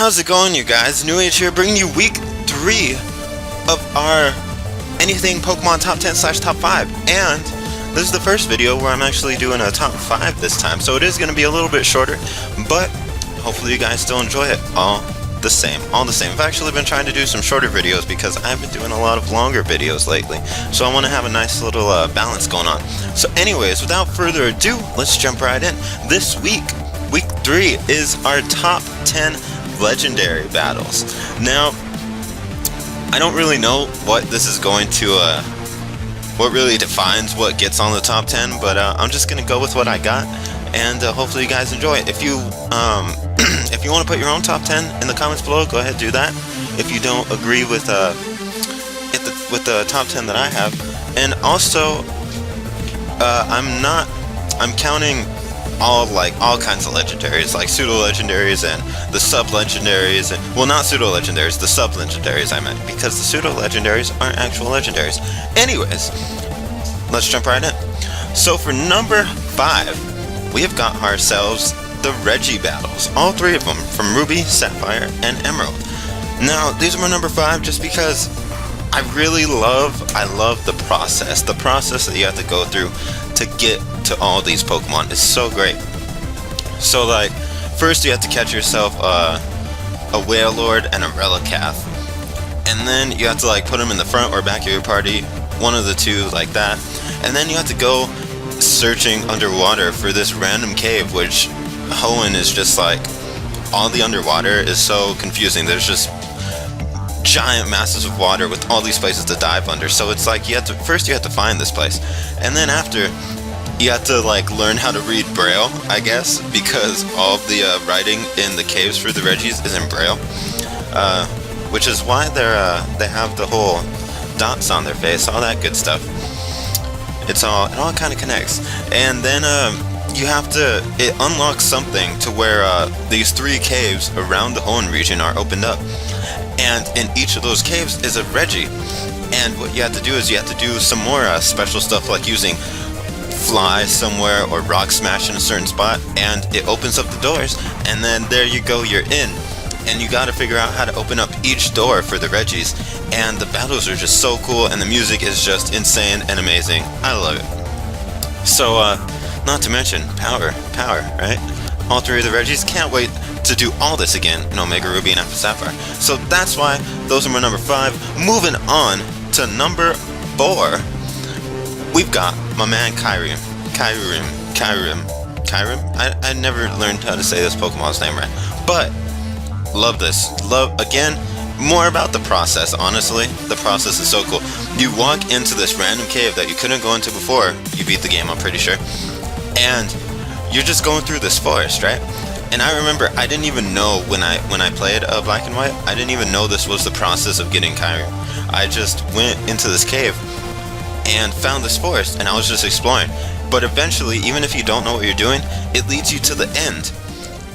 How's it going, you guys? NewAge here, bringing you week 3 of our anything Pokemon top 10 / top 5. And this is the first video where I'm actually doing a top 5 this time. So it is going to be a little bit shorter, but hopefully you guys still enjoy it all the same. I've actually been trying to do some shorter videos because I've been doing a lot of longer videos lately. So I want to have a nice little balance going on. So anyways, without further ado, let's jump right in. This week, week 3 is our top 10 legendary battles. Now, I don't really know what this is going to, what really defines what gets on the top 10, but I'm just gonna go with what I got, and hopefully you guys enjoy it. If you, if you want to put your own top 10 in the comments below, go ahead and do that. If you don't agree with the top 10 that I have, and also, I'm counting all kinds of legendaries, like pseudo-legendaries and the sub-legendaries, and, well, not pseudo-legendaries, the sub-legendaries I meant, because the pseudo-legendaries aren't actual legendaries. Anyways, let's jump right in. So for number 5, we have got ourselves the Reggie battles, all 3 of them, from Ruby, Sapphire, and Emerald. Now, these are my number 5 just because I love the process that you have to go through to get to all these Pokemon. Is so great. So, like, first you have to catch yourself a Wailord and a Relicath, and then you have to, like, put them in the front or back of your party, one of the two, like that, and then you have to go searching underwater for this random cave, which Hoenn is just like, all the underwater is so confusing. There's just giant masses of water with all these places to dive under, so it's like first you have to find this place, and then after you have to, like, learn how to read Braille, I guess, because all of the writing in the caves for the Reggies is in Braille, which is why they have the whole dots on their face, all that good stuff. It all kind of connects, and then it unlocks something to where these 3 caves around the Hoenn region are opened up. And in each of those caves is a Reggie. And what you have to do is you have to do some more special stuff, like using fly somewhere or rock smash in a certain spot, and it opens up the doors, and then there you go, you're in. And you gotta figure out how to open up each door for the Reggies. And the battles are just so cool, and the music is just insane and amazing. I love it. So, not to mention, power, right? All 3 of the Reggies, can't wait to do all this again in Omega Ruby and Alpha Sapphire. So that's why those are my number 5. Moving on to number 4, we've got my man Kyurem. I never learned how to say this Pokemon's name right, but love this. Again, more about the process, honestly. The process is so cool. You walk into this random cave that you couldn't go into before you beat the game, I'm pretty sure, and you're just going through this forest, right? And I remember I didn't even know when I played Black and White, I didn't even know this was the process of getting Kyurem. I just went into this cave and found this forest, and I was just exploring. But eventually, even if you don't know what you're doing, it leads you to the end.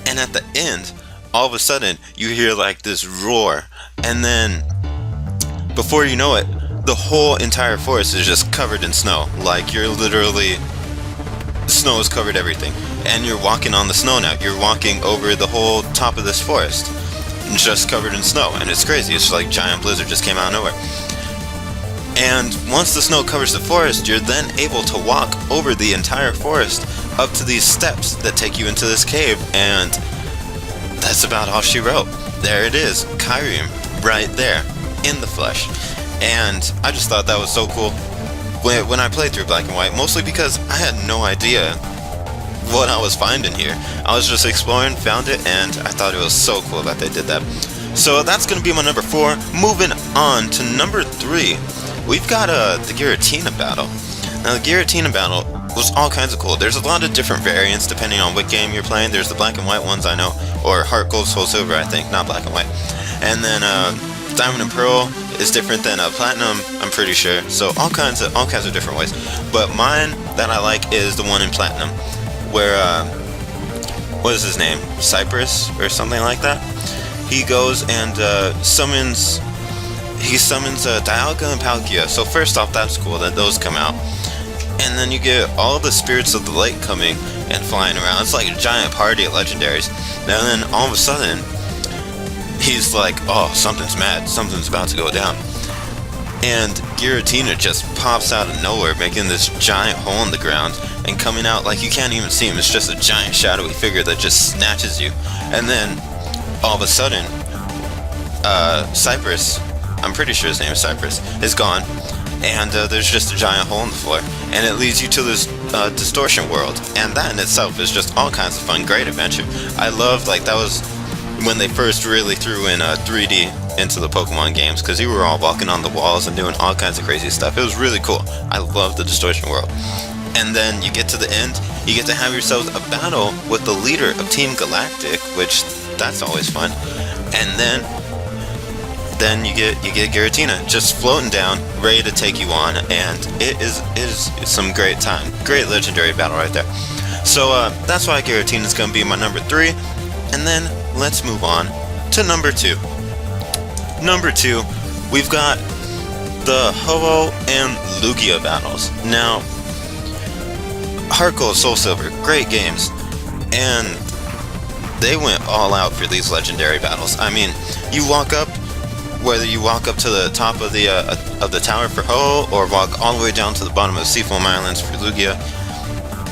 And at the end, all of a sudden, you hear like this roar, and then before you know it, the whole entire forest is just covered in snow. Like, you're literally, snow has covered everything, and you're walking on the snow now. You're walking over the whole top of this forest, just covered in snow, and it's crazy. It's like giant blizzard just came out of nowhere. And once the snow covers the forest, you're then able to walk over the entire forest up to these steps that take you into this cave, and that's about all she wrote. There it is, Kyurem, right there, in the flesh. And I just thought that was so cool when I played through Black and White, mostly because I had no idea what I was finding here. I was just exploring, found it, and I thought it was so cool that they did that. So that's going to be my number 4. Moving on to number 3, we've got the Giratina battle. Now, the Giratina battle was all kinds of cool. There's a lot of different variants depending on what game you're playing. There's the Black and White ones, I know, or Heart Gold, Soul Silver, I think, not Black and White. And then Diamond and Pearl is different than Platinum, I'm pretty sure. So all kinds of different ways. But mine that I like is the one in Platinum, where what is his name? Cypress or something like that. He goes and summons Dialga and Palkia. So first off, that's cool that those come out. And then you get all the spirits of the lake coming and flying around. It's like a giant party of legendaries. And then all of a sudden, he's like, oh, something's mad, something's about to go down. And Giratina just pops out of nowhere, making this giant hole in the ground, and coming out like you can't even see him. It's just a giant shadowy figure that just snatches you. And then, all of a sudden, Cypress, I'm pretty sure his name is Cypress, is gone. And there's just a giant hole in the floor. And it leads you to this distortion world. And that in itself is just all kinds of fun, great adventure. I loved, like, that was when they first really threw in 3D into the Pokemon games, because you were all walking on the walls and doing all kinds of crazy stuff. It was really cool. I love the distortion world. And then you get to the end, you get to have yourselves a battle with the leader of Team Galactic, which that's always fun. And then you get Giratina just floating down, ready to take you on, and it is some great time. Great legendary battle right there. So that's why Giratina is going to be my number 3. And then let's move on to number 2. Number 2, we've got the Ho-Oh and Lugia battles. Now, Heart Gold, Soul Silver, great games, and they went all out for these legendary battles. I mean, you walk up, whether you walk up to the top of the tower for Ho-Oh or walk all the way down to the bottom of Seafoam Islands for Lugia,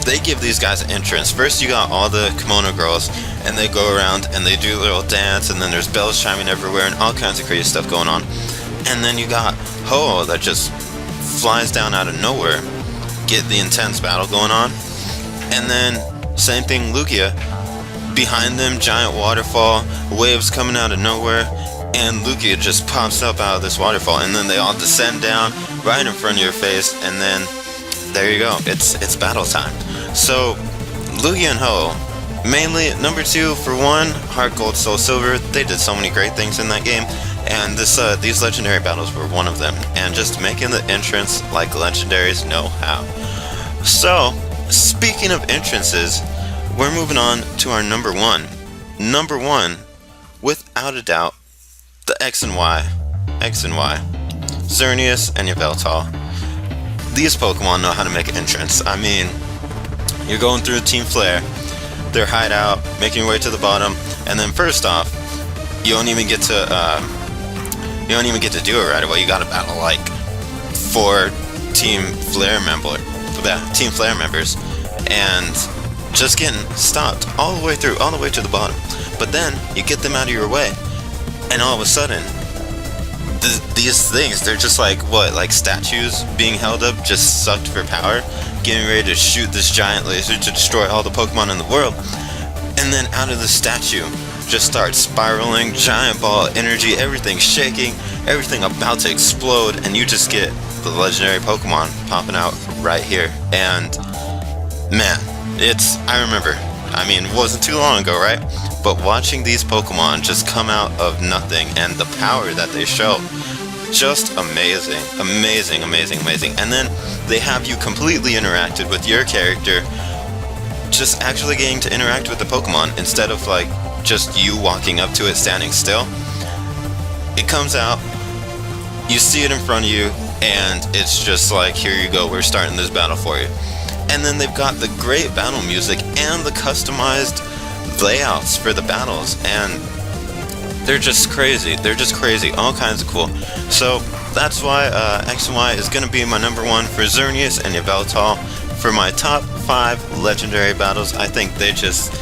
they give these guys an entrance. First you got all the kimono girls, and they go around and they do a little dance, and then there's bells chiming everywhere and all kinds of crazy stuff going on. And then you got Ho-Oh that just flies down out of nowhere, get the intense battle going on. And then same thing, Lugia, behind them giant waterfall, waves coming out of nowhere, and Lugia just pops up out of this waterfall, and then they all descend down right in front of your face, and then there you go, it's battle time. So Lugia and Ho-Oh, mainly number 2 for 1, Heart Gold, Soul Silver. They did so many great things in that game, and these legendary battles were one of them, and just making the entrance like legendaries know how. So speaking of entrances, we're moving on to our number 1. Number 1, without a doubt, the X and Y, Xerneas and Yveltal. These Pokemon know how to make an entrance. I mean, you're going through Team Flare, their hideout, making your way to the bottom, and then first off, you don't even get to do it right away. You gotta battle like 4 Team Flare members, and just getting stopped all the way through, all the way to the bottom. But then you get them out of your way, and all of a sudden, these things, they're just like, what, like statues being held up, just sucked for power, getting ready to shoot this giant laser to destroy all the Pokemon in the world. And then out of the statue just starts spiraling, giant ball of energy, everything shaking, everything about to explode, and you just get the legendary Pokemon popping out right here. And man, I remember, I mean, it wasn't too long ago, right? But watching these Pokemon just come out of nothing, and the power that they show, just amazing. And then they have you completely interacted with your character, just actually getting to interact with the Pokemon instead of like just you walking up to it standing still. It comes out, you see it in front of you, and it's just like, here you go, we're starting this battle for you. And then they've got the great battle music and the customized layouts for the battles, and they're just crazy, all kinds of cool. So that's why X and Y is going to be my number 1 for Xerneas and Yveltal for my top 5 legendary battles. I think they just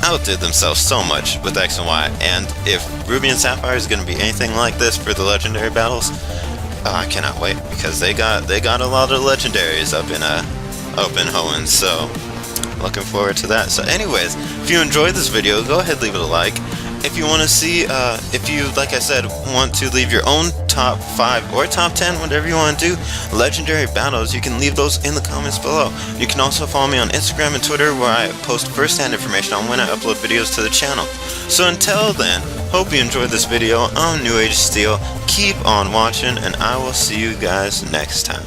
outdid themselves so much with X and Y, and if Ruby and Sapphire is going to be anything like this for the legendary battles, I cannot wait, because they got a lot of legendaries up in Hoenn, so looking forward to that. So anyways, if you enjoyed this video, go ahead, leave it a like. If you want to see, if you, like I said, want to leave your own top 5 or top 10, whatever you want to do, legendary battles, you can leave those in the comments below. You can also follow me on Instagram and Twitter, where I post first-hand information on when I upload videos to the channel. So until then, hope you enjoyed this video. I'm NewAgeSteel. Keep on watching, and I will see you guys next time.